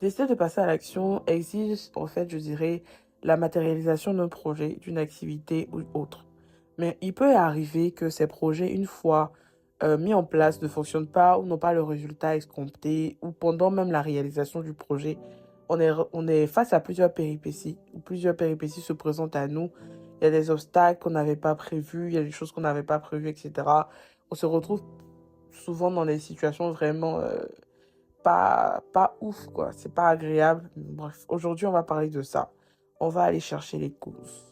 Décider de passer à l'action exige, en fait, je dirais, la matérialisation d'un projet, d'une activité ou autre. Mais il peut arriver que ces projets, une fois mis en place, ne fonctionnent pas ou n'ont pas le résultat escompté, ou pendant même la réalisation du projet, on est face à plusieurs péripéties, ou plusieurs péripéties se présentent à nous. Il y a des obstacles qu'on n'avait pas prévus, il y a des choses qu'on n'avait pas prévues, etc. On se retrouve souvent dans des situations vraiment pas ouf, quoi. C'est pas agréable. Bref, aujourd'hui, on va parler de ça. On va aller chercher les causes.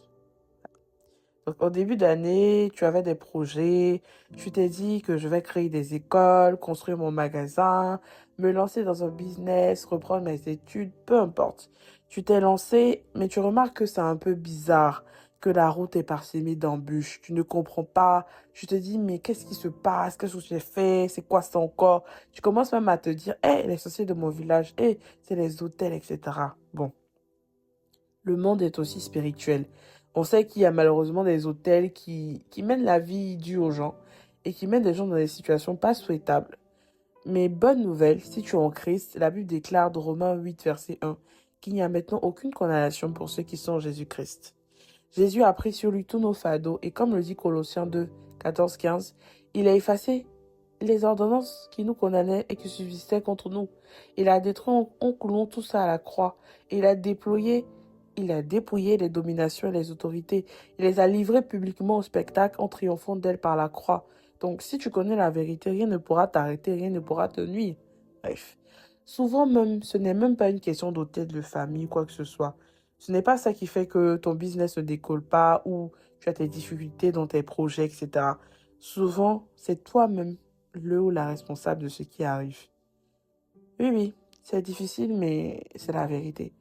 Donc, au début d'année, tu avais des projets. Tu t'es dit que je vais créer des écoles, construire mon magasin, me lancer dans un business, reprendre mes études, peu importe. Tu t'es lancé, mais tu remarques que c'est un peu bizarre, que la route est parsemée d'embûches. Tu ne comprends pas. Tu te dis, mais qu'est-ce qui se passe? Qu'est-ce que j'ai fait? C'est quoi ça encore? Tu commences même à te dire, hé, les sorciers de mon village, hé, c'est les hôtels, etc. Bon, le monde est aussi spirituel. On sait qu'il y a malheureusement des hôtels qui mènent la vie dure aux gens et qui mettent des gens dans des situations pas souhaitables. Mais bonne nouvelle, si tu es en Christ, la Bible déclare dans Romains 8, verset 1, qu'il n'y a maintenant aucune condamnation pour ceux qui sont en Jésus-Christ. Jésus a pris sur lui tous nos fardeaux et comme le dit Colossiens 2, 14, 15, il a effacé les ordonnances qui nous condamnaient et qui subsistaient contre nous. Il a détruit en clouant tout ça à la croix. Il a dépouillé les dominations et les autorités. Il les a livrées publiquement au spectacle en triomphant d'elles par la croix. Donc, si tu connais la vérité, rien ne pourra t'arrêter, rien ne pourra te nuire. Bref. Souvent même, ce n'est même pas une question d'hôtel de famille, quoi que ce soit. Ce n'est pas ça qui fait que ton business ne décolle pas ou tu as tes difficultés dans tes projets, etc. Souvent, c'est toi-même le ou la responsable de ce qui arrive. Oui, oui, c'est difficile, mais c'est la vérité.